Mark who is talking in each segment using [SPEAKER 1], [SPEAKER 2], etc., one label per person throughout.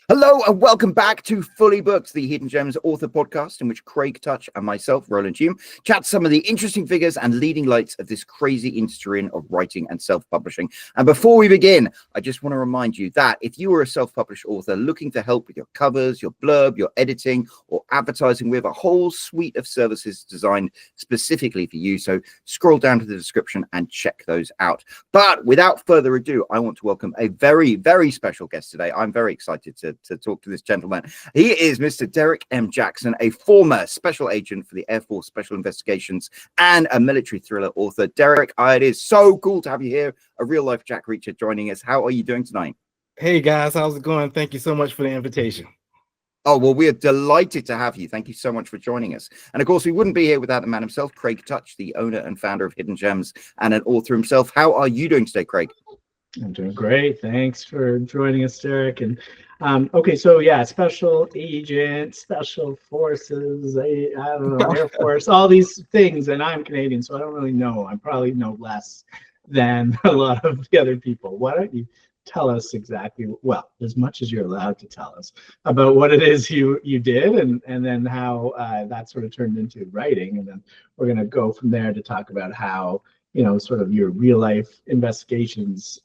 [SPEAKER 1] Hello and welcome back to Fully Booked, the Hidden Gems author podcast in which Craig Touch and myself, Roland Hume, chat some of the interesting figures and leading lights of this crazy industry of writing and self-publishing. And before we begin, I just want to remind you that if you are a self-published author looking for help with your covers, your blurb, your editing, or advertising, we have a whole suite of services designed specifically for you. So scroll down to the description and check those out. But without further ado, I want to welcome a very, very special guest today. I'm very excited to talk to this gentleman. He is Mr. Derrick M. Jackson, a former special agent for the Air Force Special Investigations and a military thriller author. Derrick, it is so cool to have you here, a real-life Jack Reacher joining us. How are you doing tonight?
[SPEAKER 2] Hey, guys. How's it going? Thank you so much for the invitation.
[SPEAKER 1] Oh, well, we are delighted to have you. Thank you so much for joining us. And of course, we wouldn't be here without the man himself, Craig Touch, the owner and founder of Hidden Gems and an author himself. How are you doing today, Craig?
[SPEAKER 3] I'm doing great. Thanks for joining us, Derrick. And okay, so yeah, special agent, special forces, I don't know, Air Force, all these things. And I'm Canadian, so I don't really know. I probably know less than a lot of the other people. Why don't you tell us exactly, well, as much as you're allowed to tell us about what it is you did and then how that sort of turned into writing. And then we're going to go from there to talk about how, you know, sort of your real life investigations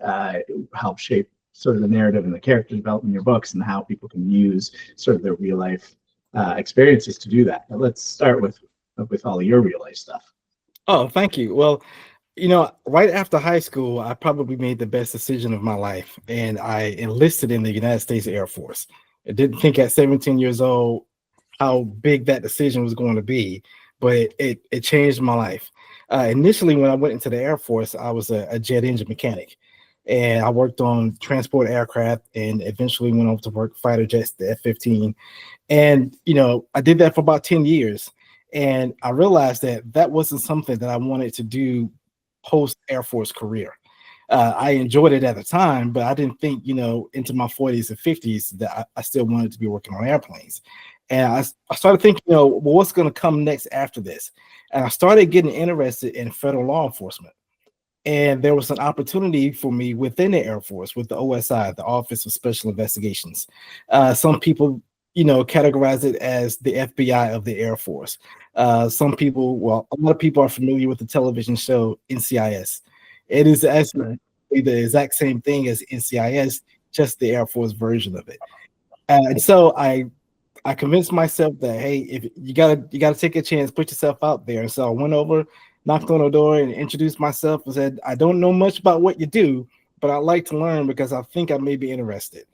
[SPEAKER 3] help shape sort of the narrative and the character development in your books and how people can use sort of their real life experiences to do that. But let's start with all of your real life stuff.
[SPEAKER 2] Oh, thank you. Well, you know, right after high school, I probably made the best decision of my life, and I enlisted in the United States Air Force. I didn't think at 17 years old how big that decision was going to be, but it changed my life. Initially, when I went into the Air Force, I was a jet engine mechanic, and I worked on transport aircraft and eventually went on to work fighter jets, the F-15. And, you know, I did that for about 10 years. And I realized that that wasn't something that I wanted to do post Air Force career. I enjoyed it at the time, but I didn't think, you know, into my 40s and 50s that I still wanted to be working on airplanes. And I started thinking, you know, well, what's going to come next after this? And I started getting interested in federal law enforcement. And there was an opportunity for me within the Air Force with the OSI, the Office of Special Investigations. Some people, you know, categorize it as the FBI of the Air Force. Some people, well, a lot of people are familiar with the television show NCIS. It is actually the exact same thing as NCIS, just the Air Force version of it. And so I convinced myself that, hey, if you gotta take a chance, put yourself out there. And so I went over, knocked on the door, and introduced myself and said, I don't know much about what you do, but I'd like to learn because I think I may be interested.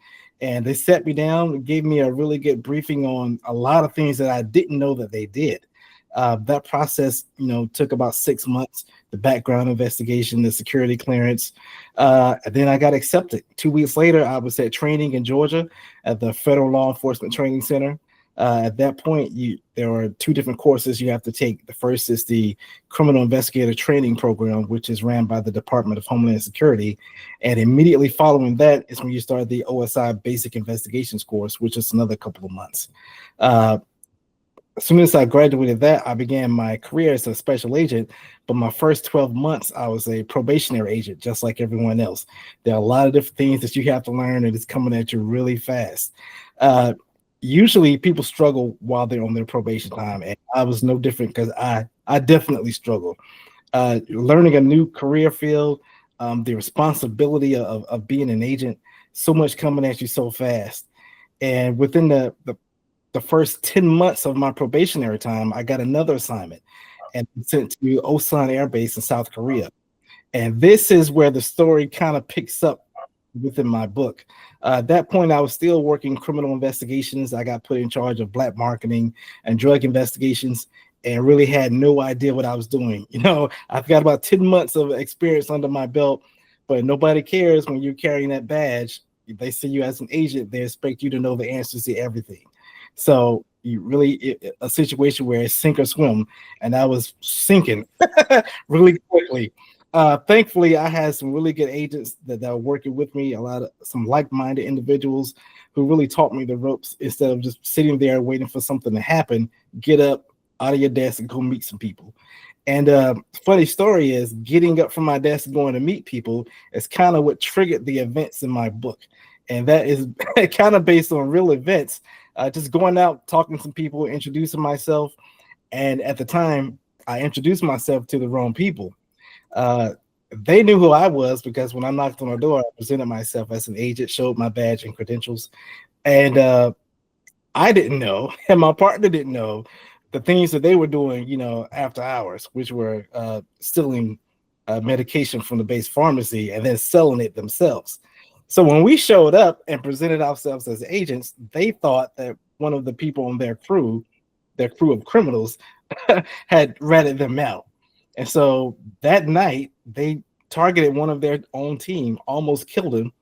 [SPEAKER 2] And they sat me down and gave me a really good briefing on a lot of things that I didn't know that they did. That process, you know, took about 6 months, the background investigation, the security clearance. And then I got accepted. 2 weeks later, I was at training in Georgia at the Federal Law Enforcement Training Center. At that point, there are 2 different courses you have to take. The first is the Criminal Investigator Training Program, which is ran by the Department of Homeland Security. And immediately following that is when you start the OSI Basic Investigations course, which is another couple of months. As soon as I graduated that, I began my career as a special agent. But my first 12 months, I was a probationary agent, just like everyone else. There are a lot of different things that you have to learn, and it's coming at you really fast. Usually people struggle while they're on their probation time, and I was no different because I definitely struggled. Learning a new career field, the responsibility of being an agent, so much coming at you so fast. And within the first 10 months of my probationary time, I got another assignment and sent to Osan Air Base in South Korea. And this is where the story kind of picks up within my book. At that point, I was still working criminal investigations. I got put in charge of black marketing and drug investigations and really had no idea what I was doing. You know, I've got about 10 months of experience under my belt, but nobody cares when you're carrying that badge. They see you as an agent, they expect you to know the answers to everything. So you really, a situation where it's sink or swim, and I was sinking really quickly. Thankfully, I had some really good agents that were working with me, some like-minded individuals who really taught me the ropes instead of just sitting there waiting for something to happen. Get up out of your desk and go meet some people. And funny story is getting up from my desk and going to meet people is kind of what triggered the events in my book. and that is kind of based on real events. Just going out, talking to some people, introducing myself, and at the time, I introduced myself to the wrong people. They knew who I was because when I knocked on the door, I presented myself as an agent, showed my badge and credentials, and I didn't know, and my partner didn't know the things that they were doing, after hours, which were stealing medication from the base pharmacy and then selling it themselves. So when we showed up and presented ourselves as agents, they thought that one of the people on their crew of criminals, had ratted them out. And so that night, they targeted one of their own team, almost killed him.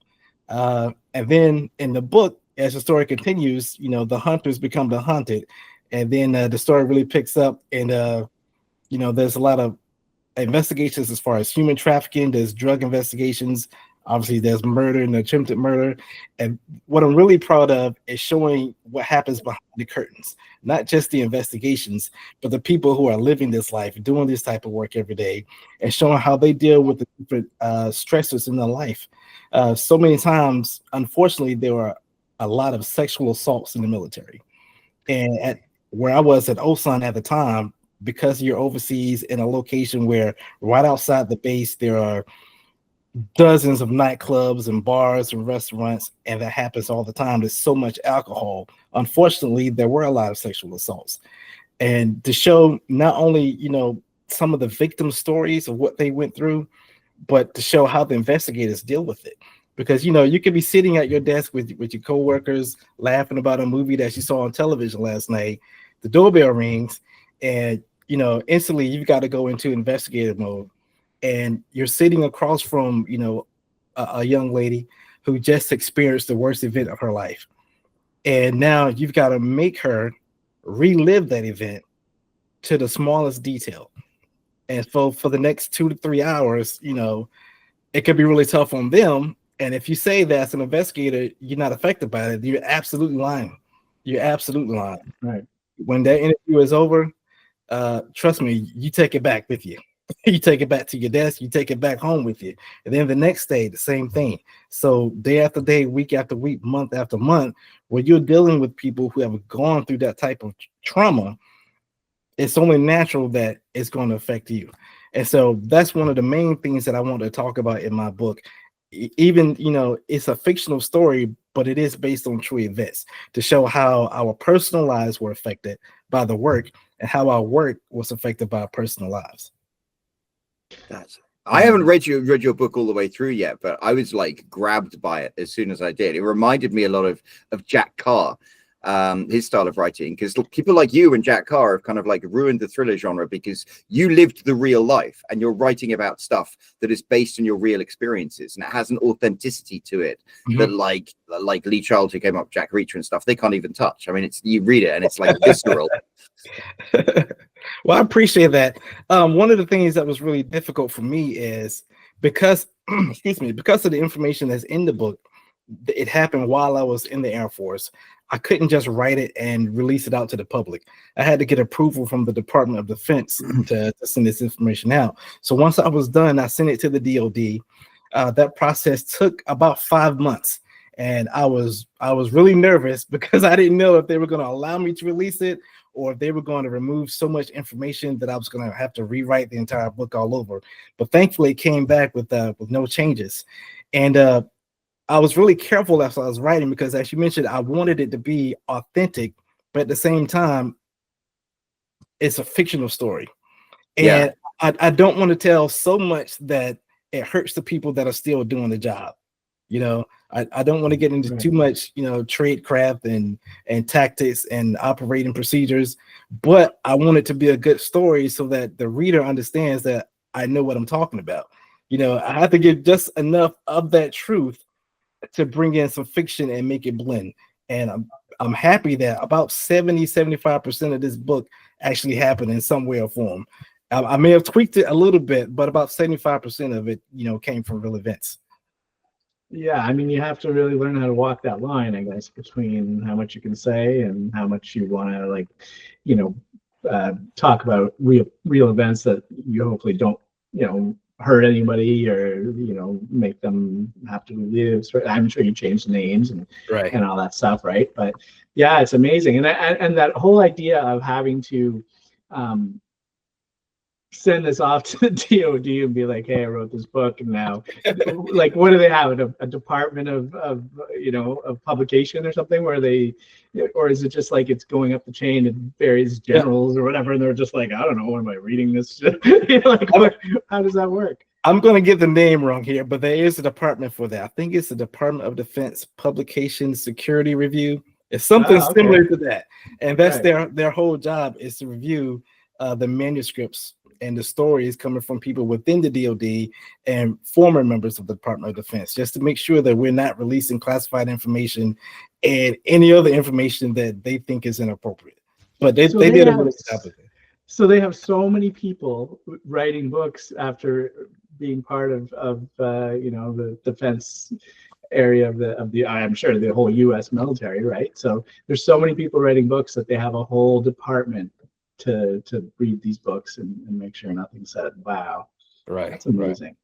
[SPEAKER 2] And then in the book, as the story continues, the hunters become the hunted. And then the story really picks up, and there's a lot of investigations as far as human trafficking. There's drug investigations. Obviously, there's murder and attempted murder. And what I'm really proud of is showing what happens behind the curtains, not just the investigations, but the people who are living this life, doing this type of work every day, and showing how they deal with the different stressors in their life. So many times, unfortunately, there were a lot of sexual assaults in the military. And at where I was at Osan at the time, because you're overseas in a location where right outside the base, there are dozens of nightclubs and bars and restaurants, and that happens all the time. There's so much alcohol. Unfortunately, there were a lot of sexual assaults. And to show not only, some of the victim stories of what they went through, but to show how the investigators deal with it. Because, you could be sitting at your desk with your coworkers, laughing about a movie that you saw on television last night. The doorbell rings, and, instantly you've got to go into investigative mode. And you're sitting across from, a young lady who just experienced the worst event of her life. And now you've got to make her relive that event to the smallest detail. And for the next 2 to 3 hours, it could be really tough on them. And if you say that as an investigator, you're not affected by it, you're absolutely lying. You're absolutely lying.
[SPEAKER 3] Right.
[SPEAKER 2] When that interview is over, trust me, you take it back with you. You take it back to your desk, you take it back home with you. And then the next day, the same thing. So day after day, week after week, month after month, when you're dealing with people who have gone through that type of trauma, it's only natural that it's going to affect you. And so that's one of the main things that I want to talk about in my book. Even, it's a fictional story, but it is based on true events to show how our personal lives were affected by the work and how our work was affected by our personal lives.
[SPEAKER 1] I haven't read your book all the way through yet, but I was like grabbed by it as soon as I did. It reminded me a lot of Jack Carr, his style of writing, because people like you and Jack Carr have kind of like ruined the thriller genre because you lived the real life and you're writing about stuff that is based on your real experiences, and it has an authenticity to it that like Lee Child, who came up, Jack Reacher and stuff, they can't even touch. I mean, you read it and it's like visceral.
[SPEAKER 2] Well, I appreciate that. One of the things that was really difficult for me is because, because of the information that's in the book, it happened while I was in the Air Force. I couldn't just write it and release it out to the public. I had to get approval from the Department of Defense to send this information out. So once I was done, I sent it to the DOD. That process took about 5 months. And I was really nervous because I didn't know if they were going to allow me to release it or if they were going to remove so much information that I was going to have to rewrite the entire book all over. But thankfully, it came back with no changes. And I was really careful as I was writing because, as you mentioned, I wanted it to be authentic, but at the same time, it's a fictional story. And I don't want to tell so much that it hurts the people that are still doing the job. I don't want to get into too much, trade craft and tactics and operating procedures, but I want it to be a good story so that the reader understands that I know what I'm talking about. I have to give just enough of that truth to bring in some fiction and make it blend. And I'm happy that about 75% of this book actually happened in some way or form. I may have tweaked it a little bit, but about 75% of it, came from real events.
[SPEAKER 3] Yeah, I mean, you have to really learn how to walk that line, I guess, between how much you can say and how much you want to, talk about real events that you hopefully don't, hurt anybody or make them have to live. I'm sure you changed names and
[SPEAKER 2] Right.
[SPEAKER 3] all that stuff, right? But yeah, it's amazing, and that whole idea of having to send this off to the DOD and be like, hey, I wrote this book, and now like what do they have, a department of publication or something, where they, or is it just like it's going up the chain and various generals or whatever, and they're just like, I don't know, am I reading this? How does that work?
[SPEAKER 2] I'm going to get the name wrong here, but there is a department for that. I think it's the Department of Defense Publication Security Review. It's something similar to that, and that's their whole job, is to review the manuscripts and the stories coming from people within the DOD and former members of the Department of Defense, just to make sure that we're not releasing classified information and any other information that they think is inappropriate. But they did a really good job of it.
[SPEAKER 3] So they have so many people writing books after being part of the defense area of the I'm sure the whole U.S. military, right? So there's so many people writing books that they have a whole department to read these books and make sure nothing's said. Wow,
[SPEAKER 2] right?
[SPEAKER 3] That's amazing.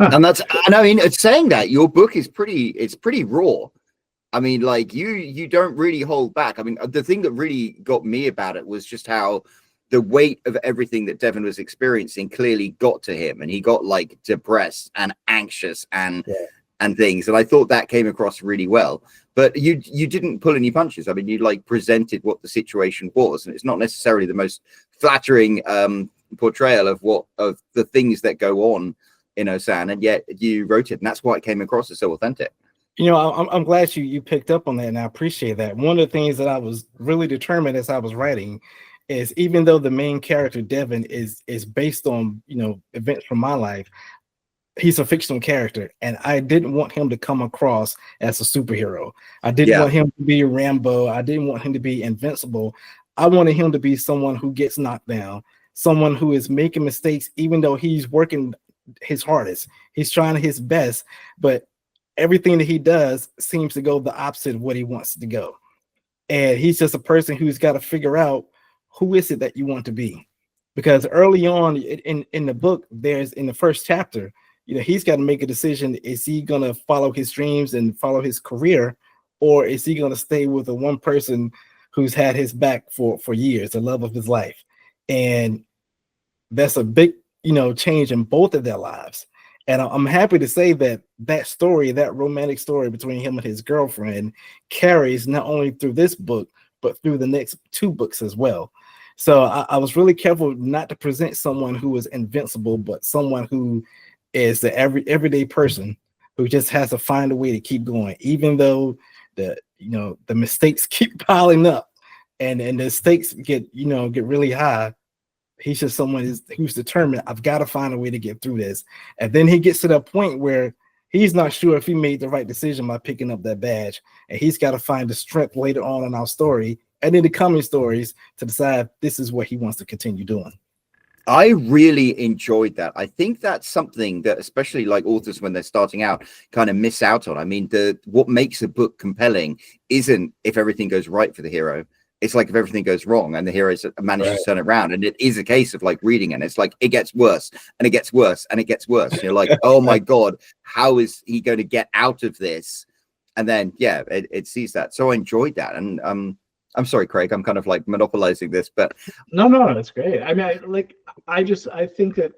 [SPEAKER 1] Right. And I mean, it's saying that your book is pretty raw. I mean, like you don't really hold back. I mean, the thing that really got me about it was just how the weight of everything that Devin was experiencing clearly got to him, and he got like depressed and anxious and things. And I thought that came across really well. But you didn't pull any punches. I mean, you like presented what the situation was, and it's not necessarily the most flattering portrayal of the things that go on in Osan, and yet you wrote it, and that's why it came across as so authentic.
[SPEAKER 2] I'm glad you picked up on that, and I appreciate that. One of the things that I was really determined as I was writing is, even though the main character Devin is based on events from my life, he's a fictional character, and I didn't want him to come across as a superhero. I didn't want him to be Rambo. I didn't want him to be invincible. I wanted him to be someone who gets knocked down, someone who is making mistakes, even though he's working his hardest. He's trying his best, but everything that he does seems to go the opposite of what he wants to go. And he's just a person who's got to figure out, who is it that you want to be? Because early on in the book, there's in the first chapter, he's got to make a decision. Is he going to follow his dreams and follow his career, or is he going to stay with the one person who's had his back for years, the love of his life? And that's a big, change in both of their lives. And I'm happy to say that story, that romantic story between him and his girlfriend, carries not only through this book, but through the next two books as well. So I was really careful not to present someone who is invincible, but someone who is the everyday person who just has to find a way to keep going, even though the mistakes keep piling up and the stakes get really high. He's just someone who's determined, I've got to find a way to get through this. And then he gets to that point where he's not sure if he made the right decision by picking up that badge, and he's got to find the strength later on in our story and in the coming stories to decide this is what he wants to continue doing.
[SPEAKER 1] I really enjoyed that. I think that's something that especially like authors when they're starting out kind of miss out on. I mean, what makes a book compelling isn't if everything goes right for the hero. It's like if everything goes wrong and the hero manages to turn it around. And it is a case of like reading, and it's like it gets worse and it gets worse and it gets worse. You're like, oh my God, how is he going to get out of this? And then it sees that. So I enjoyed that. And I'm sorry, Craig, I'm kind of like monopolizing this, but
[SPEAKER 3] no, that's great. I mean, I think that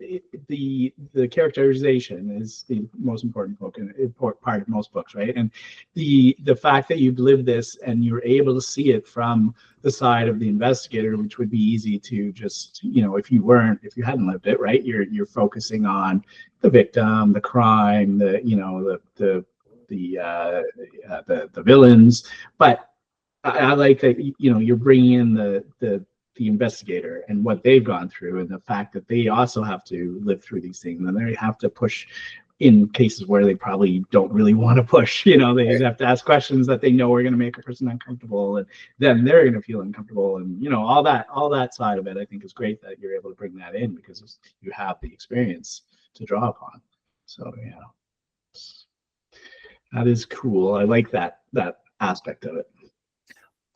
[SPEAKER 3] the characterization is the most important part of most books, right? And the fact that you've lived this and you're able to see it from the side of the investigator, which would be easy to just, if you hadn't lived it, right? You're focusing on the victim, the crime, the villains, but I like that you're bringing in the investigator and what they've gone through, and the fact that they also have to live through these things, and they have to push in cases where they probably don't really want to push. They have to ask questions that they know are going to make a person uncomfortable, and then they're going to feel uncomfortable, and all that side of it. I think is great that you're able to bring that in because you have the experience to draw upon. So that is cool. I like that aspect of it.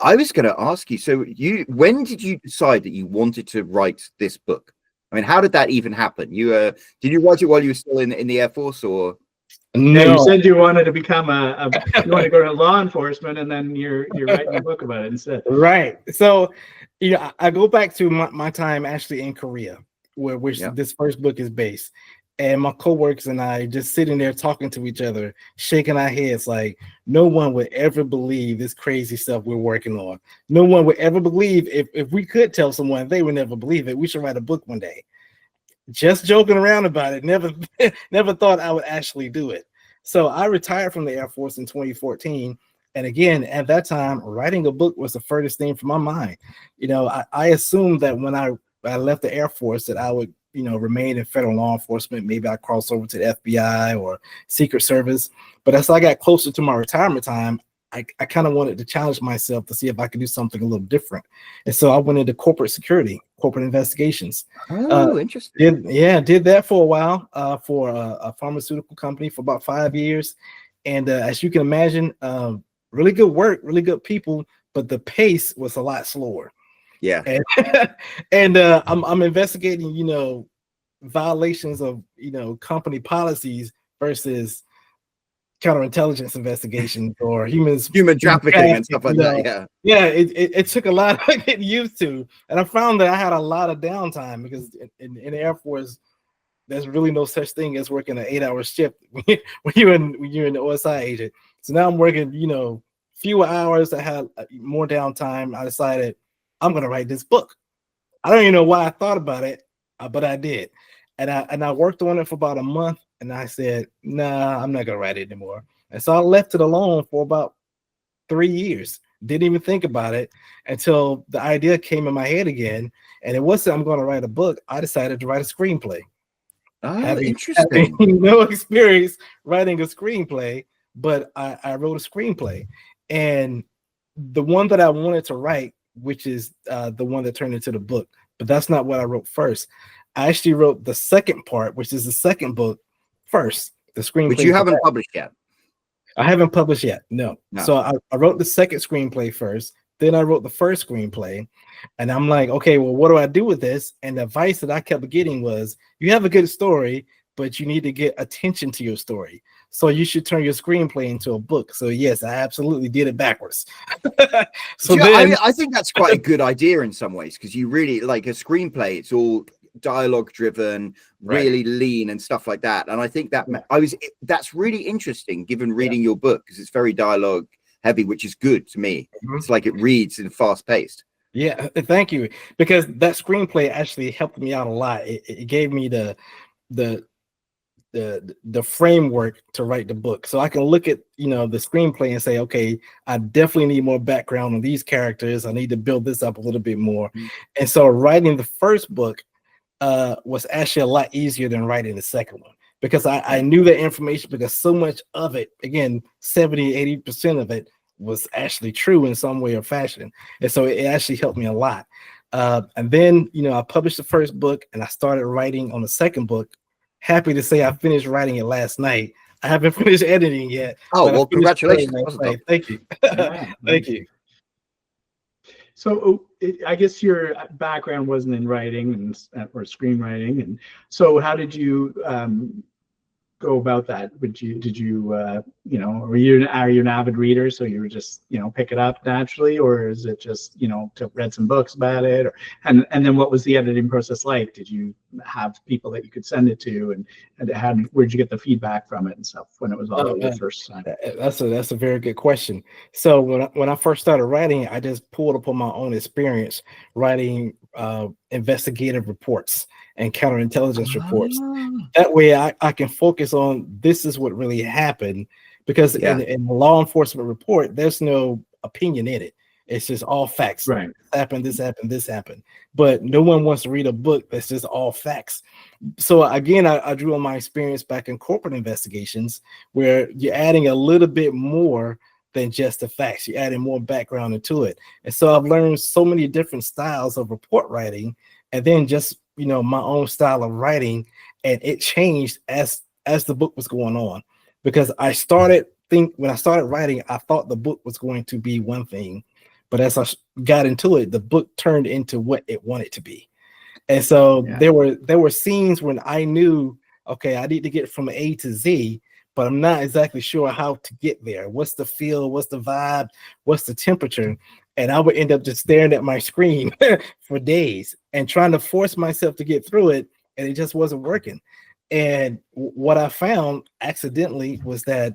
[SPEAKER 1] I was going to ask you, so when did you decide that you wanted to write this book? I mean, how did that even happen? You did you write it while you were still in the Air Force, or?
[SPEAKER 3] No,
[SPEAKER 2] No,
[SPEAKER 3] you said you wanted to become you want to go to law enforcement, and then you're writing a book about it instead.
[SPEAKER 2] right. So, I go back to my time actually in Korea, which
[SPEAKER 1] Yeah.
[SPEAKER 2] this first book is based. And my coworkers and I just sitting there talking to each other, shaking our heads like no one would ever believe this crazy stuff we're working on. No one would ever believe if we could tell someone, they would never believe it. We should write a book one day. Just joking around about it. Never thought I would actually do it. So I retired from the Air Force in 2014. And again, at that time, writing a book was the furthest thing from my mind. I assumed that when I left the Air Force that I would, remain in federal law enforcement. Maybe I cross over to the FBI or Secret Service. But as I got closer to my retirement time, I kind of wanted to challenge myself to see if I could do something a little different. And so I went into corporate security, corporate investigations.
[SPEAKER 1] Oh, interesting.
[SPEAKER 2] Did that for a while for a pharmaceutical company for about 5 years. And as you can imagine, really good work, really good people, but the pace was a lot slower.
[SPEAKER 1] Yeah.
[SPEAKER 2] And I'm investigating, violations of, company policies versus counterintelligence investigations or human
[SPEAKER 1] trafficking and stuff like that.
[SPEAKER 2] Yeah, it took a lot of getting used to, and I found that I had a lot of downtime because in the Air Force, there's really no such thing as working an 8-hour shift when you're in the OSI agent. So now I'm working, fewer hours. I had more downtime. I decided I'm going to write this book. I don't even know why I thought about it, but I did. And I worked on it for about a month, and I said, nah, I'm not going to write it anymore. And so I left it alone for about 3 years. Didn't even think about it until the idea came in my head again. And it wasn't I'm going to write a book. I decided to write a screenplay.
[SPEAKER 1] Oh, interesting.
[SPEAKER 2] No experience writing a screenplay, but I wrote a screenplay. And the one that I wanted to write, which is the one that turned into the book, but that's not what I wrote first. I actually wrote the second part, which is the second book first, the screenplay.
[SPEAKER 1] Which you haven't published yet.
[SPEAKER 2] I haven't published yet. No. So I wrote the second screenplay first. Then I wrote the first screenplay. And I'm like, okay, well, what do I do with this? And the advice that I kept getting was, you have a good story, but you need to get attention to your story. So you should turn your screenplay into a book. So yes, I absolutely did it backwards. So
[SPEAKER 1] I think that's quite a good idea in some ways, because you really like a screenplay. It's all dialogue driven, really lean and stuff like that. And I think that that's really interesting given reading your book, because it's very dialogue heavy, which is good to me. It's like it reads in fast paced.
[SPEAKER 2] Yeah, thank you. Because that screenplay actually helped me out a lot. It gave me the framework to write the book. So I can look at, the screenplay and say, okay, I definitely need more background on these characters. I need to build this up a little bit more. And so writing the first book was actually a lot easier than writing the second one, because I knew that information, because so much of it, again, 70-80% of it was actually true in some way or fashion. And so it actually helped me a lot. And then, I published the first book and I started writing on the second book. Happy to say I finished writing it last night. I haven't finished editing yet.
[SPEAKER 1] Oh, well, congratulations.
[SPEAKER 2] Thank you. Thank you.
[SPEAKER 3] So I guess your background wasn't in writing or screenwriting. And so how did you go about that? Did you are you an avid reader, so you were just pick it up naturally, or is it just to read some books about it, and then what was the editing process like? Did you have people that you could send it to, and where'd you get the feedback from it and stuff when it was all the first time?
[SPEAKER 2] That's a very good question. So when I first started writing, I just pulled upon my own experience writing investigative reports and counterintelligence reports. That way I can focus on this is what really happened, because in the law enforcement report, there's no opinion in it. It's just all facts.
[SPEAKER 3] Right.
[SPEAKER 2] This happened. But no one wants to read a book that's just all facts. So again, I drew on my experience back in corporate investigations, where you're adding a little bit more than just the facts. You're adding more background into it. And so I've learned so many different styles of report writing, and then just my own style of writing, and it changed as the book was going on, because when I started writing, I thought the book was going to be one thing, but as I got into it, the book turned into what it wanted to be. And so there were scenes when I knew, okay, I need to get from A to Z, but I'm not exactly sure how to get there. What's the feel? What's the vibe? What's the temperature? And I would end up just staring at my screen for days and trying to force myself to get through it, and it just wasn't working. And what I found accidentally was that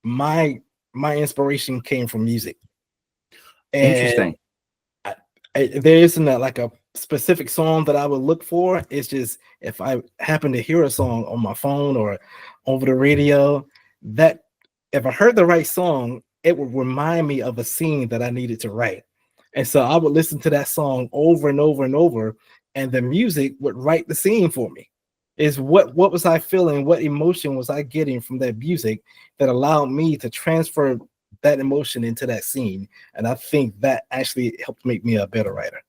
[SPEAKER 2] my inspiration came from music. And
[SPEAKER 1] interesting.
[SPEAKER 2] There isn't like a specific song that I would look for. It's just if I happen to hear a song on my phone or over the radio, that if I heard the right song, it would remind me of a scene that I needed to write. And so I would listen to that song over and over and over, and the music would write the scene for me. Is what was I feeling? What emotion was I getting from that music that allowed me to transfer that emotion into that scene? And I think that actually helped make me a better writer.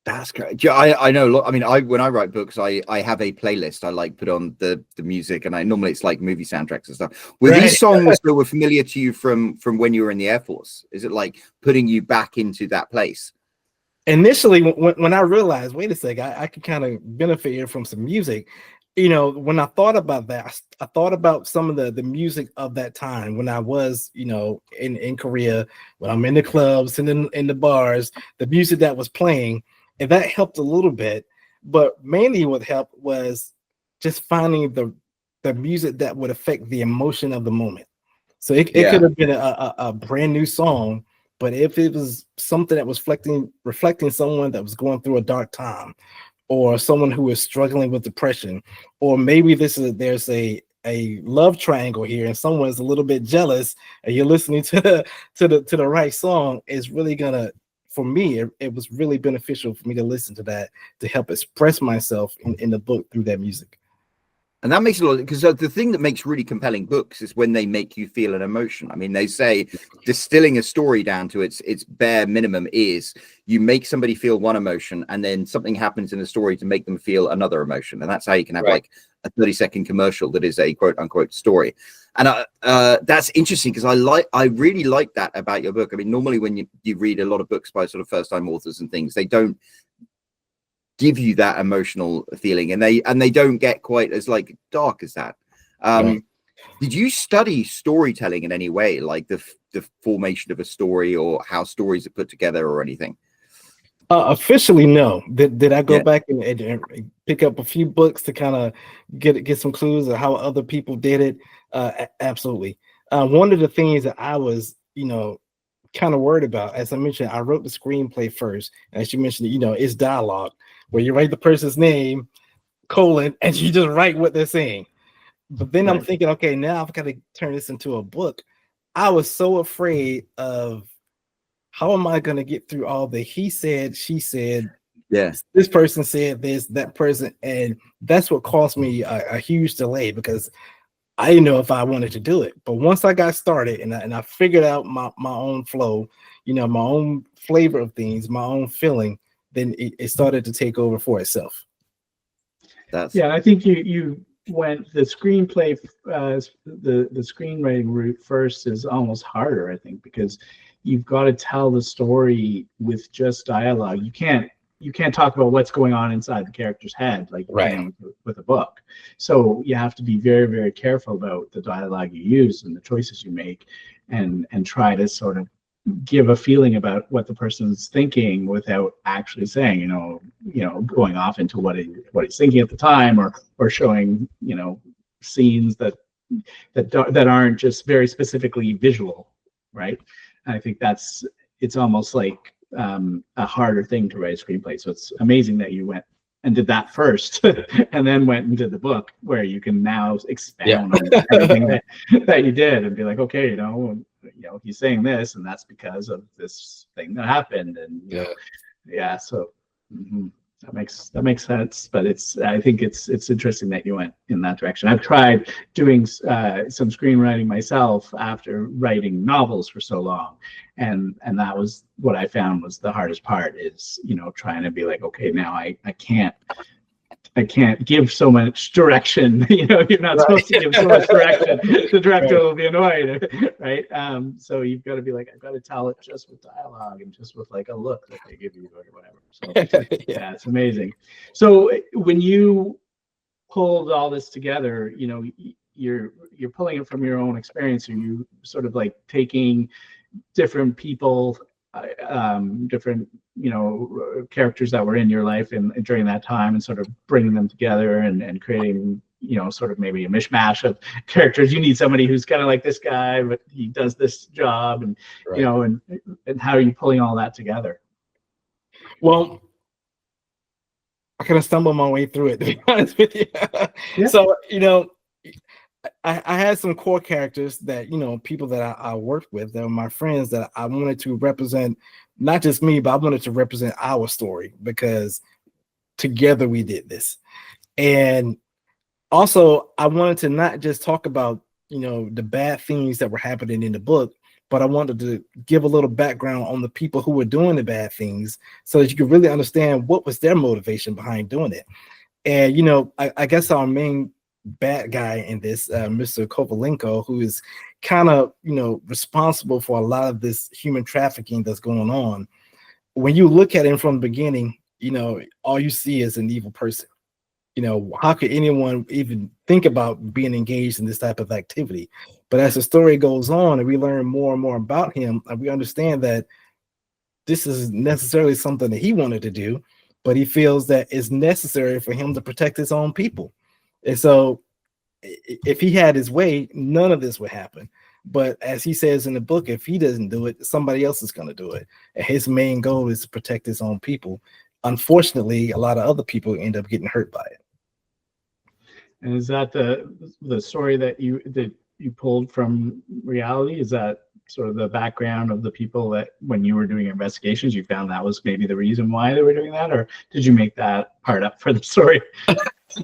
[SPEAKER 1] That's great. I know. I mean, when I write books, I have a playlist. I like put on the music, and normally it's like movie soundtracks and stuff. Were these songs that were familiar to you from when you were in the Air Force? Is it like putting you back into that place?
[SPEAKER 2] Initially, when I realized, wait a second, I could kind of benefit here from some music. You know, when I thought about that, I thought about some of the music of that time when I was, you know, in Korea, when I'm in the clubs and in the bars, the music that was playing, and that helped a little bit. But mainly what helped was just finding the music that would affect the emotion of the moment. So it could have been a brand new song, but if it was something that was reflecting someone that was going through a dark time, or someone who is struggling with depression, or maybe there's a love triangle here and someone's a little bit jealous, and you're listening to the right song, is really gonna, for me, it was really beneficial for me to listen to that to help express myself in the book through that music.
[SPEAKER 1] And that makes a lot, because the thing that makes really compelling books is when they make you feel an emotion. I mean, they say distilling a story down to its bare minimum is you make somebody feel one emotion, and then something happens in the story to make them feel another emotion. And that's how you can have like a 30-second commercial that is a quote unquote story. And that's interesting, because I really like that about your book. I mean, normally when you read a lot of books by sort of first time authors and things, they don't give you that emotional feeling, and they don't get quite as like dark as that. Did you study storytelling in any way, like the formation of a story or how stories are put together or anything?
[SPEAKER 2] Officially, no. Did I go back and pick up a few books to kind of get some clues of how other people did it? Absolutely. One of the things that I was, you know, kind of worried about, as I mentioned, I wrote the screenplay first, and as you mentioned, you know, it's dialogue where you write the person's name, colon, and you just write what they're saying. But then I'm thinking, okay, now I've got to turn this into a book. I was so afraid of how am I going to get through all the he said, she said, this person said this, that person, and that's what caused me a huge delay, because I didn't know if I wanted to do it. But once I got started and I figured out my own flow, you know, my own flavor of things, my own feeling, then it started to take over for itself.
[SPEAKER 3] I think you went the screenplay, the screenwriting route first is almost harder, I think, because you've got to tell the story with just dialogue. You can't talk about what's going on inside the character's head like you can with a book. So you have to be very, very careful about the dialogue you use and the choices you make, and try to sort of give a feeling about what the person's thinking without actually saying, you know, going off into what he's thinking at the time, or showing, you know, scenes that aren't just very specifically visual, right? And I think it's almost like a harder thing to write a screenplay. So it's amazing that you went and did that first and then went and did the book, where you can now expound on everything that you did and be like, okay, you know, he's saying this, and that's because of this thing that happened. And so that makes sense. But I think it's interesting that you went in that direction. I've tried doing some screenwriting myself after writing novels for so long, and that was what I found was the hardest part, is, you know, trying to be like, okay, now I I can't give so much direction. You're not supposed to give so much direction. The director will be annoyed, right? So you've got to be like, I've got to tell it just with dialogue and just with like a look that they give you or whatever. So yeah, it's amazing. So when you pulled all this together, you're pulling it from your own experience, or you sort of like taking different people, different characters that were in your life and during that time, and sort of bringing them together and creating sort of maybe a mishmash of characters. You need somebody who's kind of like this guy, but he does this job, and and how are you pulling all that together?
[SPEAKER 2] Well, I kind of stumbled my way through it, to be honest with you.
[SPEAKER 3] Yeah.
[SPEAKER 2] So I had some core characters that people that I worked with, that were my friends, that I wanted to represent, not just me, but I wanted to represent our story, because together we did this. And also I wanted to not just talk about the bad things that were happening in the book, but I wanted to give a little background on the people who were doing the bad things, so that you could really understand what was their motivation behind doing it. And I guess our main bad guy in this, Mr. Kovalenko, who is kind of responsible for a lot of this human trafficking that's going on. When you look at him from the beginning, all you see is an evil person. How could anyone even think about being engaged in this type of activity? But as the story goes on and we learn more and more about him, and we understand that this is necessarily something that he wanted to do, but he feels that it's necessary for him to protect his own people. And so if he had his way, none of this would happen. But as he says in the book, if he doesn't do it, somebody else is going to do it. And his main goal is to protect his own people. Unfortunately, a lot of other people end up getting hurt by it.
[SPEAKER 3] And is that the story that you pulled from reality? Is that sort of the background of the people that, when you were doing your investigations, you found that was maybe the reason why they were doing that, or did you make that part up for the story?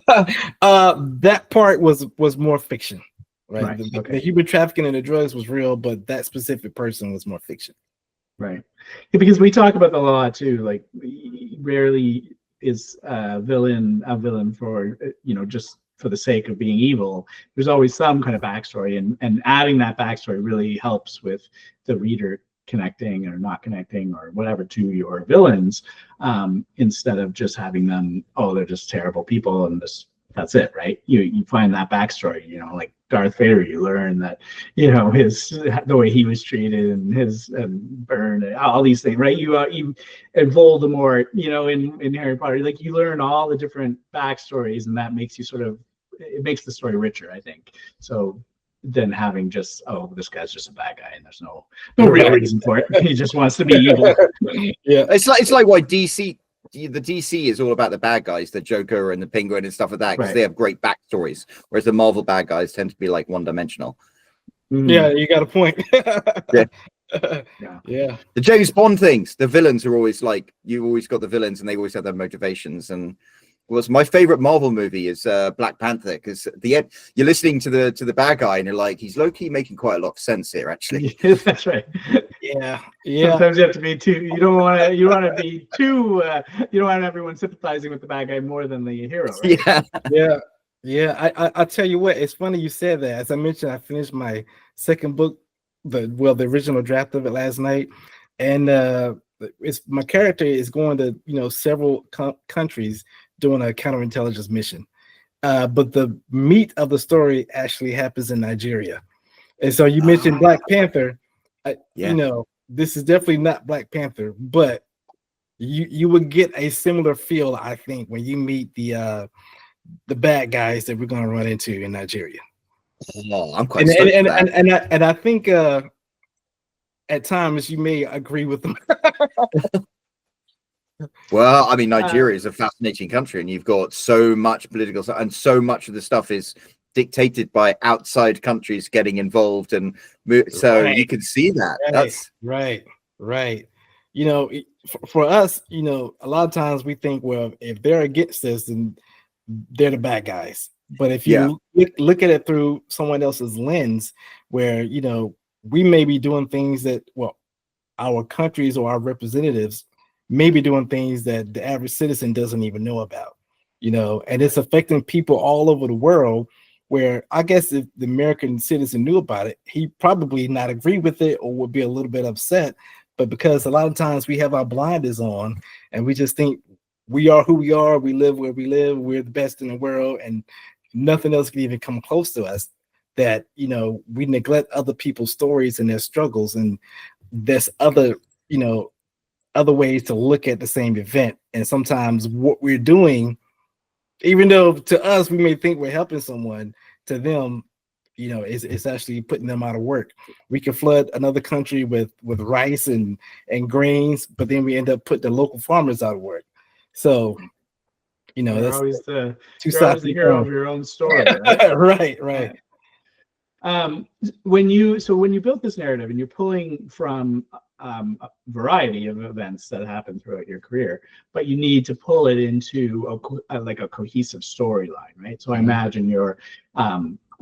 [SPEAKER 2] That part was more fiction, right? The human trafficking and the drugs was real, but that specific person was more fiction.
[SPEAKER 3] Right. Yeah, because we talk about that a lot too. Like, rarely is a villain for just for the sake of being evil. There's always some kind of backstory, and adding that backstory really helps with the reader connecting or not connecting or whatever to your villains, instead of just having them, they're just terrible people and that's it, right? You find that backstory, like Darth Vader, you learn that, the way he was treated and burned and all these things, right? You and Voldemort, in Harry Potter, like you learn all the different backstories, and that makes you it makes the story richer, I think. So than having just, this guy's just a bad guy and there's no real reason for it. He just wants to be evil.
[SPEAKER 1] Yeah, it's like why the DC is all about the bad guys, the Joker and the Penguin and stuff like that, because they have great backstories, whereas the Marvel bad guys tend to be like one-dimensional.
[SPEAKER 2] Yeah, you got a point. Yeah. The
[SPEAKER 1] James Bond things, the villains are always like, you've always got the villains and they always have their motivations. And my favorite Marvel movie is Black Panther, because at the end you're listening to the bad guy and you're like, he's low-key making quite a lot of sense here, actually.
[SPEAKER 3] That's right.
[SPEAKER 2] Yeah.
[SPEAKER 3] Sometimes you have to be too. You don't want to be too. You don't want everyone sympathizing with the bad guy more than the hero. Right?
[SPEAKER 2] Yeah. I tell you what, it's funny you said that. As I mentioned, I finished my second book, the original draft of it last night, and my character is going to several countries doing a counterintelligence mission, but the meat of the story actually happens in Nigeria. And so you mentioned Black Panther. This is definitely not Black Panther, but you would get a similar feel, I think, when you meet the bad guys that we're going to run into in Nigeria.
[SPEAKER 1] I'm quite stoked for that.
[SPEAKER 2] And I think at times you may agree with them.
[SPEAKER 1] Well, I mean, Nigeria is a fascinating country, and you've got so much political stuff, and so much of the stuff is dictated by outside countries getting involved, and so you can see that. That's
[SPEAKER 2] right. For us, a lot of times we think, well, if they're against us, then they're the bad guys. But if you look at it through someone else's lens, where we may be doing things that, our countries or our representatives may be doing things that the average citizen doesn't even know about. and it's affecting people all over the world. Where I guess if the American citizen knew about it, he probably not agree with it or would be a little bit upset. But because a lot of times we have our blinders on and we just think we are who we are, we live where we live, we're the best in the world, and nothing else can even come close to us, that we neglect other people's stories and their struggles, and there's other ways to look at the same event. And sometimes what we're doing, even though to us we may think we're helping someone, to them it's actually putting them out of work. We can flood another country with rice and grains, but then we end up putting the local farmers out of work. So that's
[SPEAKER 3] always the
[SPEAKER 2] hero
[SPEAKER 3] of your own story, right?
[SPEAKER 2] right.
[SPEAKER 3] When you built this narrative and you're pulling from a variety of events that happen throughout your career, but you need to pull it into a cohesive storyline, right? So I imagine you're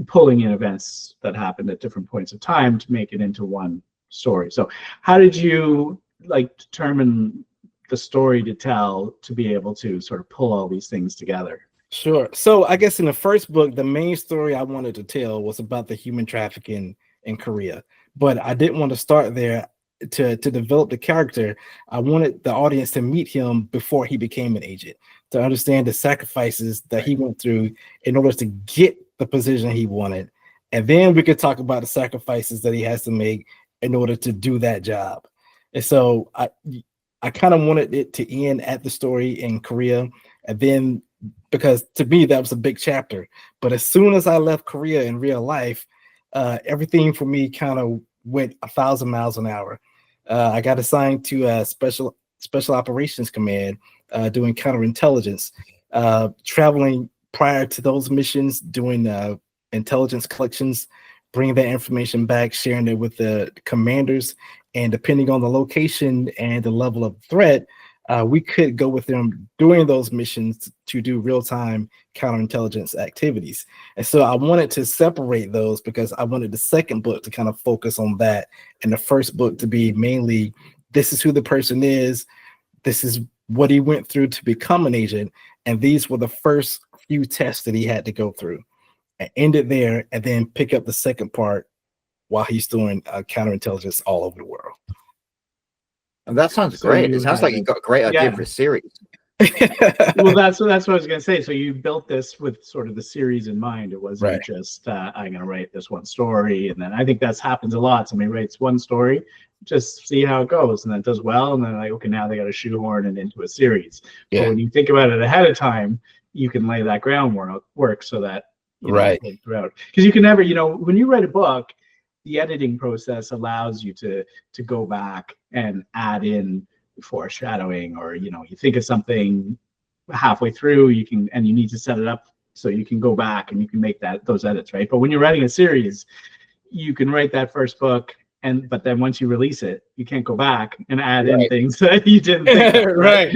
[SPEAKER 3] pulling in events that happened at different points of time to make it into one story. So how did you determine the story to tell to be able to sort of pull all these things together?
[SPEAKER 2] Sure. So I guess in the first book, the main story I wanted to tell was about the human trafficking in Korea, but I didn't want to start there. To develop the character, I wanted the audience to meet him before he became an agent, to understand the sacrifices that he went through in order to get the position he wanted. And then we could talk about the sacrifices that he has to make in order to do that job. And so I kind of wanted it to end at the story in Korea. And then, because to me, that was a big chapter. But as soon as I left Korea in real life, everything for me kind of went 1,000 miles an hour. I got assigned to a special operations command, doing counterintelligence, traveling prior to those missions, doing intelligence collections, bringing that information back, sharing it with the commanders, and depending on the location and the level of threat, we could go with them during those missions to do real-time counterintelligence activities. And so I wanted to separate those because I wanted the second book to kind of focus on that, and the first book to be mainly, this is who the person is, this is what he went through to become an agent, and these were the first few tests that he had to go through. And end it there, and then pick up the second part while he's doing counterintelligence all over the world.
[SPEAKER 1] And that sounds great. It sounds like you've got a great idea for a series.
[SPEAKER 3] Well, that's what I was going to say. So you built this with sort of the series in mind. It wasn't just I'm going to write this one story, and then I think that happens a lot. Somebody writes one story, just see how it goes, and then it does well, and then okay, now they got to shoehorn it into a series. But when you think about it ahead of time, you can lay that groundwork so that throughout, because you can never, when you write a book, the editing process allows you to go back and add in foreshadowing, or you think of something halfway through, you need to set it up so you can go back and you can make those edits, right? But when you're writing a series, you can write that first book, but then once you release it, you can't go back and add in things that you didn't think of,
[SPEAKER 2] right.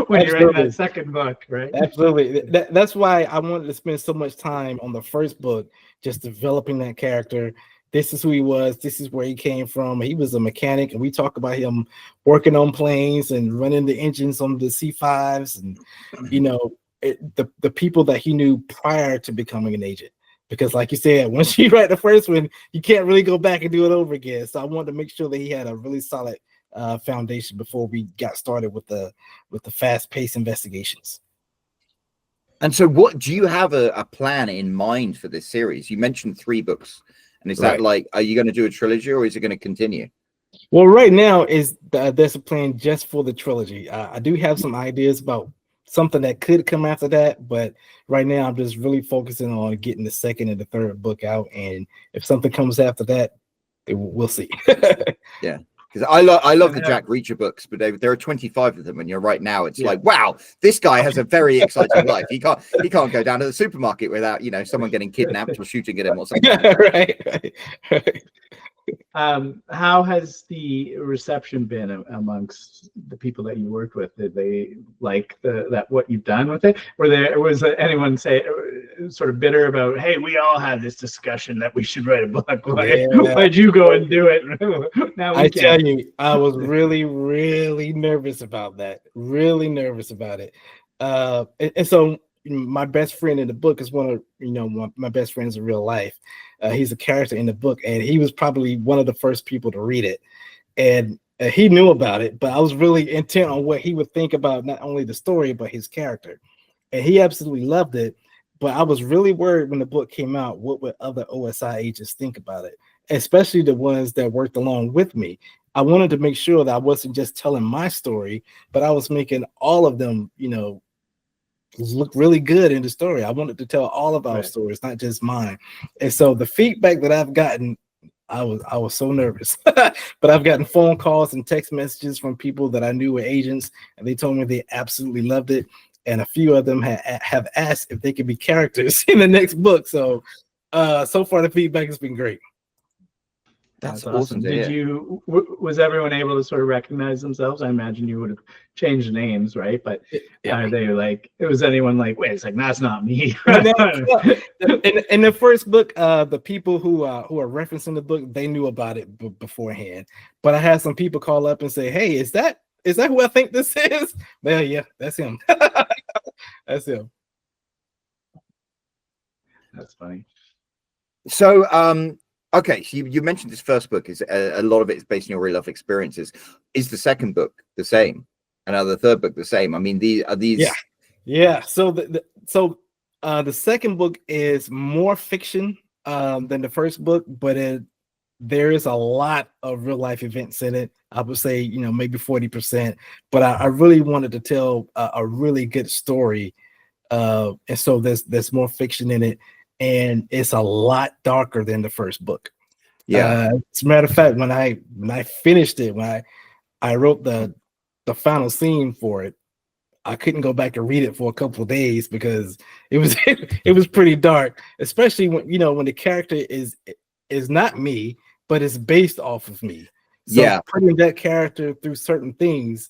[SPEAKER 3] When you're writing that second book, right?
[SPEAKER 2] Absolutely. That's why I wanted to spend so much time on the first book, just developing that character. This is who he was. This is where he came from. He was a mechanic, and we talk about him working on planes and running the engines on the C-5s, and the people that he knew prior to becoming an agent. Because, like you said, once you write the first one, you can't really go back and do it over again. So I wanted to make sure that he had a really solid foundation before we got started with the fast-paced investigations.
[SPEAKER 1] And so, what do you have a plan in mind for this series? You mentioned 3 books. And is that are you going to do a trilogy, or is it going to continue?
[SPEAKER 2] Well, right now there's a plan just for the trilogy. I do have some ideas about something that could come after that, but right now I'm just really focusing on getting the second and the third book out. And if something comes after that, we'll see.
[SPEAKER 1] Yeah. Because I love the Jack Reacher books, but there are 25 of them, and right now it's like, wow, this guy has a very exciting life. He can't go down to the supermarket without someone getting kidnapped or shooting at him or something.
[SPEAKER 2] Right.
[SPEAKER 3] How has the reception been amongst the people that you worked with? Did they like what you've done with it? Was anyone sort of bitter about, hey, we all had this discussion that we should write a book? Why'd you go and do it? Now I
[SPEAKER 2] tell you, I was really, really nervous about that. Really nervous about it. And so my best friend in the book is one of my best friends in real life. He's a character in the book, and he was probably one of the first people to read it, and he knew about it. But I was really intent on what he would think about not only the story but his character, and he absolutely loved it. But I was really worried when the book came out, what would other OSI agents think about it, especially the ones that worked along with me. I wanted to make sure that I wasn't just telling my story, but I was making all of them, look really good in the story. I wanted to tell all of our stories, not just mine. And so the feedback that I've gotten, I was so nervous, but I've gotten phone calls and text messages from people that I knew were agents, and they told me they absolutely loved it. And a few of them have asked if they could be characters in the next book. So, so far the feedback has been great.
[SPEAKER 1] That's awesome.
[SPEAKER 3] Was everyone able to sort of recognize themselves? I imagine you would have changed names, right? But are they like, was anyone like, wait, it's like, that's not me?
[SPEAKER 2] In the first book, the people who are referencing the book, they knew about it beforehand. But I had some people call up and say, hey, is that who I think this is? Well, yeah, that's him. That's him.
[SPEAKER 3] That's funny.
[SPEAKER 1] So, okay, so you mentioned this first book is a lot of it is based on your real life experiences. Is the second book the same? And are the third book the same? I mean, these.
[SPEAKER 2] Yeah. So the second book is more fiction than the first book, but there is a lot of real life events in it. I would say, maybe 40%. But I really wanted to tell a really good story, and so there's more fiction in it. And it's a lot darker than the first book.
[SPEAKER 1] Yeah.
[SPEAKER 2] As a matter of fact, when I finished it, when I wrote the final scene for it, I couldn't go back and read it for a couple of days because it was pretty dark, especially when when the character is not me, but it's based off of me. So putting that character through certain things,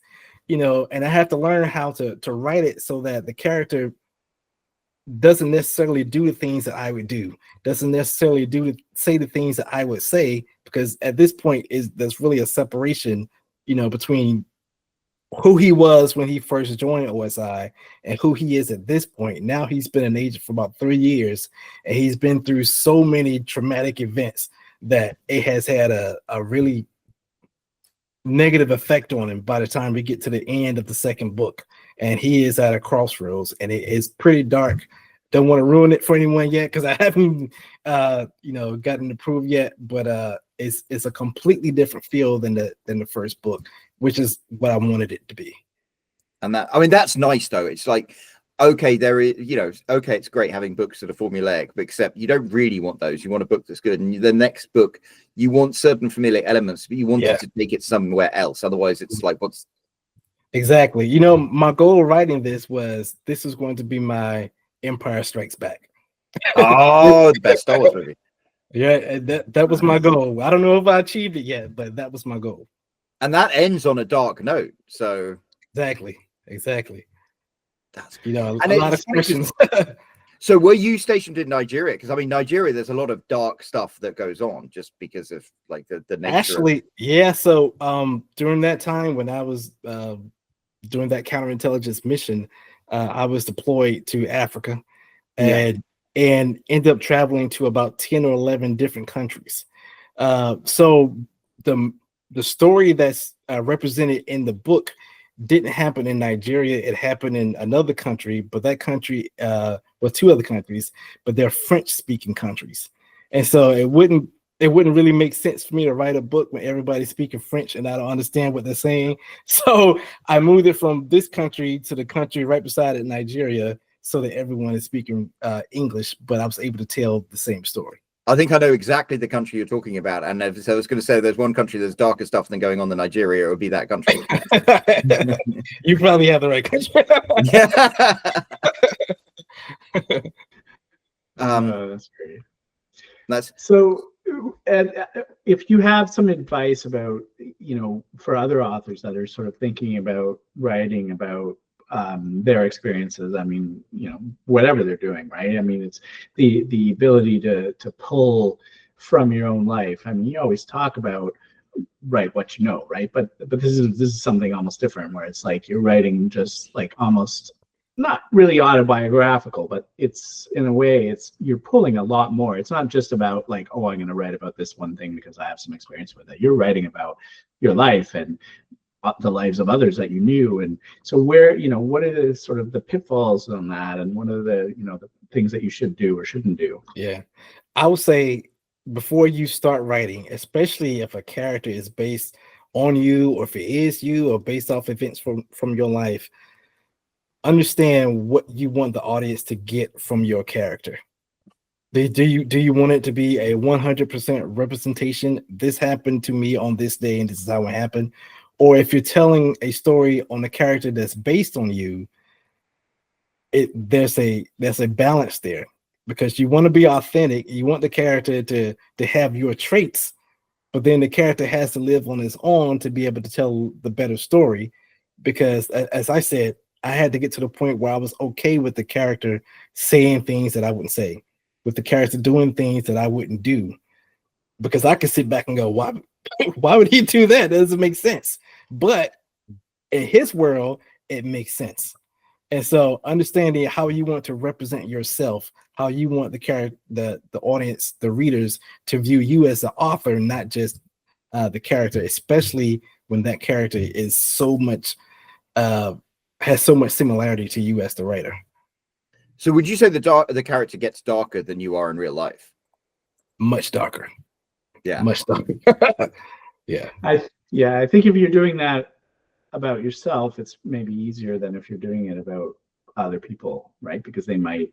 [SPEAKER 2] and I have to learn how to write it so that the character doesn't necessarily do the things that I would do, doesn't necessarily say the things that I would say, because at this point there's really a separation, between who he was when he first joined OSI and who he is at this point. Now he's been an agent for about 3 years, and he's been through so many traumatic events that it has had a really negative effect on him by the time we get to the end of the second book, and he is at a crossroads, and it is pretty dark. Don't want to ruin it for anyone yet because I haven't gotten approved yet, but it's a completely different feel than the first book, which is what I wanted it to be.
[SPEAKER 1] And that's nice though. It's like, okay, there is, it's great having books that are formulaic, but except you don't really want those. You want a book that's good, and the next book you want certain familiar elements, but you want it to take it somewhere else. Otherwise, it's like, what's
[SPEAKER 2] exactly. My goal writing this was going to be my Empire Strikes Back.
[SPEAKER 1] Oh, the best Star Wars movie.
[SPEAKER 2] Yeah, that was my goal. I don't know if I achieved it yet, but that was my goal.
[SPEAKER 1] And that ends on a dark note. So
[SPEAKER 2] exactly. That's a lot of questions.
[SPEAKER 1] So were you stationed in Nigeria? Because I mean, Nigeria, there's a lot of dark stuff that goes on just because of like the nature.
[SPEAKER 2] Actually, yeah. So during that time when I was doing that counterintelligence mission, I was deployed to Africa and ended up traveling to about 10 or 11 different countries. So the story that's represented in the book didn't happen in Nigeria. It happened in another country, but that country, two other countries, but they're French-speaking countries. And so it wouldn't really make sense for me to write a book when everybody's speaking French and I don't understand what they're saying. So I moved it from this country to the country right beside it, Nigeria, so that everyone is speaking English, but I was able to tell the same story.
[SPEAKER 1] I think I know exactly the country you're talking about. And so I was going to say there's one country that's darker stuff than going on in Nigeria. It would be that country.
[SPEAKER 2] You probably have the right country.
[SPEAKER 3] That's great.
[SPEAKER 1] That's
[SPEAKER 3] so. And if you have some advice about, for other authors that are sort of thinking about writing about their experiences, I mean, whatever they're doing, right? I mean, it's the ability to pull from your own life. I mean, you always talk about write what you know, right? But this is something almost different, where it's like you're writing just like almost not really autobiographical, but it's in a way you're pulling a lot more. It's not just about like, oh, I'm going to write about this one thing because I have some experience with it. You're writing about your life and the lives of others that you knew. And so where, what are the sort of the pitfalls on that, and what are the, the things that you should do or shouldn't do?
[SPEAKER 2] Yeah, I would say before you start writing, especially if a character is based on you, or if it is you, or based off events from your life, understand what you want the audience to get from your character. Do you want it to be a 100% representation? This happened to me on this day, and this is how it happened. Or if you're telling a story on a character that's based on you, there's a balance there, because you want to be authentic. You want the character to have your traits, but then the character has to live on his own to be able to tell the better story. Because as I said, I had to get to the point where I was okay with the character saying things that I wouldn't say, with the character doing things that I wouldn't do, because I could sit back and go, why would he do that? That doesn't make sense. But in his world, it makes sense. And so understanding how you want to represent yourself, how you want the character, the audience, the readers to view you as the author, not just the character, especially when that character is so much has so much similarity to you as the writer.
[SPEAKER 1] So would you say the character gets darker than you are in real life?
[SPEAKER 2] Much darker.
[SPEAKER 1] Yeah.
[SPEAKER 2] Much darker. Yeah.
[SPEAKER 3] I think if you're doing that about yourself, it's maybe easier than if you're doing it about other people, right? Because they might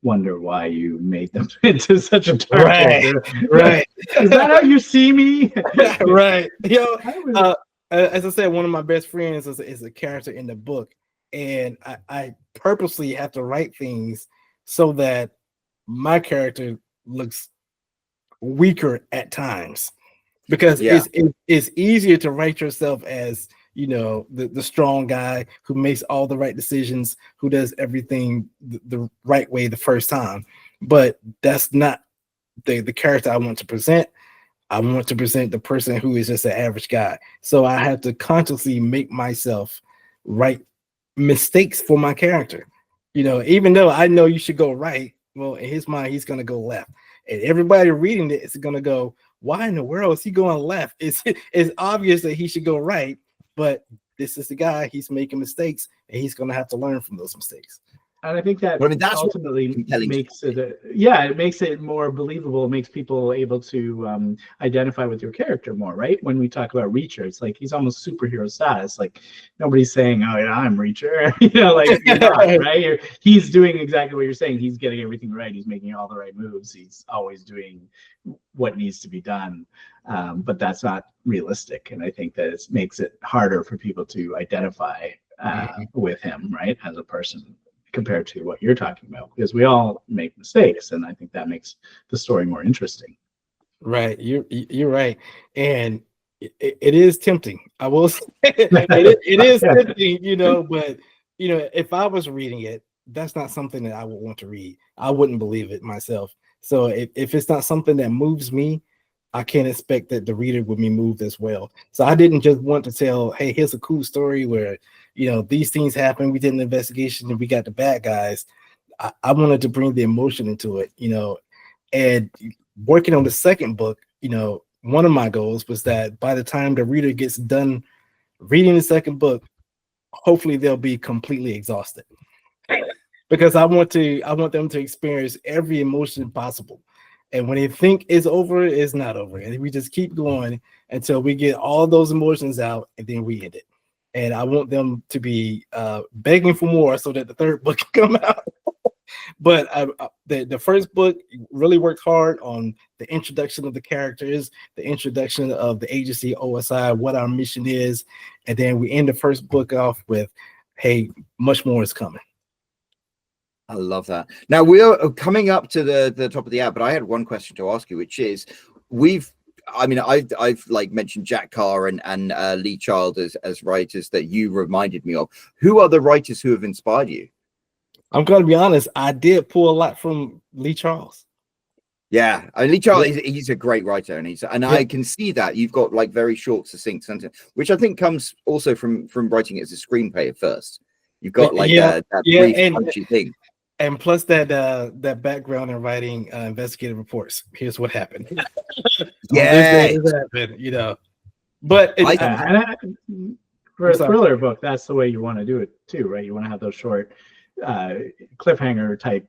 [SPEAKER 3] wonder why you made them into such a dark character.
[SPEAKER 2] Right.
[SPEAKER 3] Is that how you see me?
[SPEAKER 2] Right. As I said, one of my best friends is a character in the book, and I purposely have to write things so that my character looks weaker at times, because it's easier to write yourself as, the strong guy who makes all the right decisions, who does everything the right way the first time. But that's not the character I want to present. I want to present the person who is just an average guy. So I have to consciously make myself write mistakes for my character. Even though I know you should go right, well, in his mind, he's going to go left. And everybody reading it is going to go, why in the world is he going left? It's obvious that he should go right, but this is the guy, he's making mistakes, and he's going to have to learn from those mistakes.
[SPEAKER 3] And I think that
[SPEAKER 1] that's
[SPEAKER 3] ultimately makes it, makes it more believable. It makes people able to identify with your character more, right? When we talk about Reacher, it's like he's almost superhero status. Like nobody's saying, "Oh yeah, I'm Reacher," like you're not, right? He's doing exactly what you're saying. He's getting everything right. He's making all the right moves. He's always doing what needs to be done. But that's not realistic, and I think that it makes it harder for people to identify with him, right, as a person, compared to what you're talking about, because we all make mistakes, and I think that makes the story more interesting.
[SPEAKER 2] Right, you're right, and it is tempting. I will say it is tempting, but if I was reading it, that's not something that I would want to read. I wouldn't believe it myself. So if it's not something that moves me, I can't expect that the reader would be moved as well. So I didn't just want to tell, hey, here's a cool story where, these things happen. We did an investigation and we got the bad guys. I wanted to bring the emotion into it, and working on the second book, one of my goals was that by the time the reader gets done reading the second book, hopefully they'll be completely exhausted, because I want them to experience every emotion possible. And when they think it's over, it's not over. And we just keep going until we get all those emotions out, and then we end it. And I want them to be begging for more so that the third book can come out. But the first book really worked hard on the introduction of the characters, the introduction of the agency OSI, what our mission is. And then we end the first book off with, hey, much more is coming.
[SPEAKER 1] I love that. Now we're coming up to the top of the hour, but I had one question to ask you, which is, I've like mentioned Jack Carr and Lee Child as writers that you reminded me of. Who are the writers who have inspired you?
[SPEAKER 2] I'm going to be honest. I did pull a lot from Lee Charles.
[SPEAKER 1] Yeah, Lee Child, he's a great writer, and I can see that you've got like very short, succinct sentence, which I think comes also from writing it as a screenplay at first. You've got like that brief punchy thing.
[SPEAKER 2] And plus that background in writing investigative reports. Here's what happened.
[SPEAKER 1] Yeah,
[SPEAKER 2] this happened, you know. But
[SPEAKER 3] for a thriller book, that's the way you want to do it too, right? You want to have those short cliffhanger type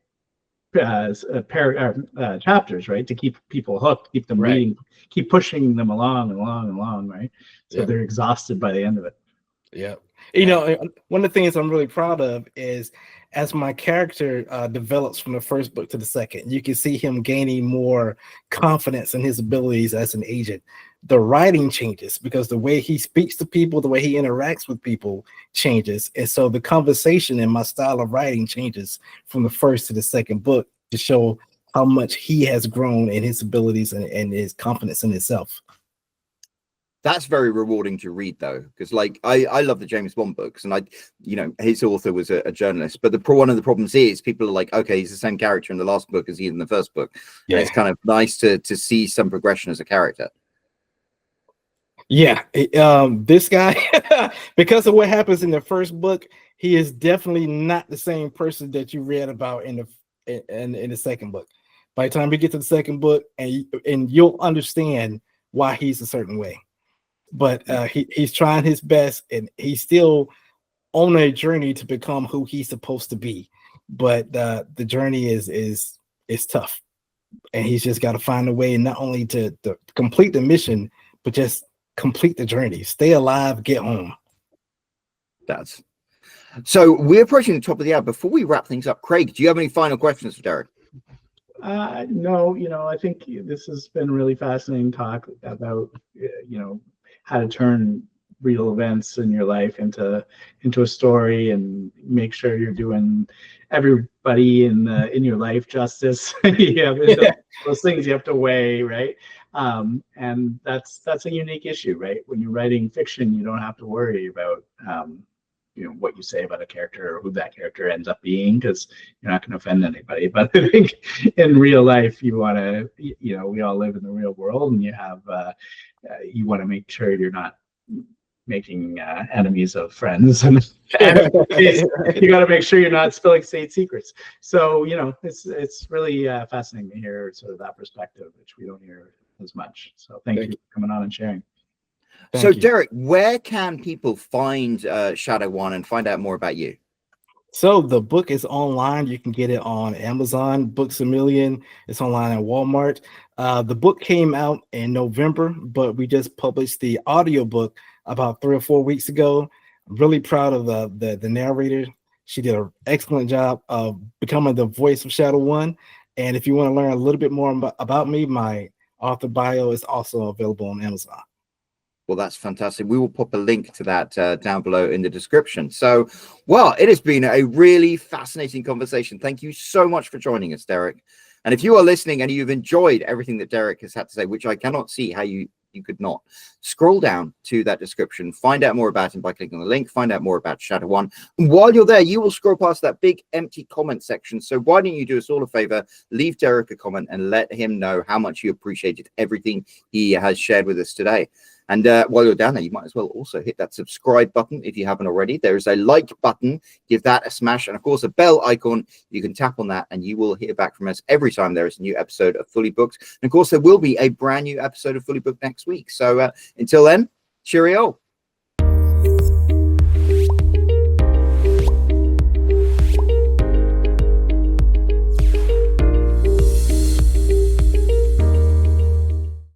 [SPEAKER 3] chapters, right? To keep people hooked, keep them reading, keep pushing them along and along and along, right? So they're exhausted by the end of it.
[SPEAKER 2] Yeah. You know, one of the things I'm really proud of is as my character develops from the first book to the second, you can see him gaining more confidence in his abilities as an agent. The writing changes because the way he speaks to people, the way he interacts with people changes. And so the conversation and my style of writing changes from the first to the second book to show how much he has grown in his abilities and his confidence in himself.
[SPEAKER 1] That's very rewarding to read, though, because like I love the James Bond books, and his author was a journalist. But one of the problems is people are like, okay, he's the same character in the last book as he in the first book. Yeah, and it's kind of nice to see some progression as a character.
[SPEAKER 2] Yeah, this guy, because of what happens in the first book, he is definitely not the same person that you read about in the second book. By the time we get to the second book, and you'll understand why he's a certain way. But he's trying his best, and he's still on a journey to become who he's supposed to be. But the journey is tough, and he's just got to find a way not only to complete the mission, but just complete the journey. Stay alive, get home.
[SPEAKER 1] So we're approaching the top of the hour. Before we wrap things up, Craig, do you have any final questions for Derrick?
[SPEAKER 3] No, I think this has been really fascinating talk about how to turn real events in your life into a story and make sure you're doing everybody in your life justice. Those things you have to weigh, right? And that's a unique issue, right? When you're writing fiction, you don't have to worry about what you say about a character or who that character ends up being, because you're not going to offend anybody. But I think in real life, you want to, we all live in the real world, and you want to make sure you're not making enemies of friends, and you got to make sure you're not spilling state secrets. So it's really fascinating to hear sort of that perspective, which we don't hear as much. So thank you for coming on and sharing.
[SPEAKER 1] So Derrick, where can people find Shadow One and find out more about you?
[SPEAKER 2] So the book is online. You can get it on Amazon, Books A Million. It's online at Walmart. The book came out in November, but we just published the audiobook about 3 or 4 weeks ago. I'm really proud of the narrator. She did an excellent job of becoming the voice of Shadow One. And if you want to learn a little bit more about me, my author bio is also available on Amazon.
[SPEAKER 1] Well, that's fantastic. We will pop a link to that down below in the description. So, well, it has been a really fascinating conversation. Thank you so much for joining us, Derrick. And if you are listening and you've enjoyed everything that Derrick has had to say, which I cannot see how you could not, scroll down to that description, find out more about him by clicking the link, find out more about Shadow One. And while you're there, you will scroll past that big empty comment section. So why don't you do us all a favor, leave Derrick a comment and let him know how much you appreciated everything he has shared with us today. And while you're down there, you might as well also hit that subscribe button if you haven't already. There is a like button. Give that a smash. And, of course, a bell icon. You can tap on that, and you will hear back from us every time there is a new episode of Fully Booked. And, of course, there will be a brand new episode of Fully Booked next week. So until then, cheerio.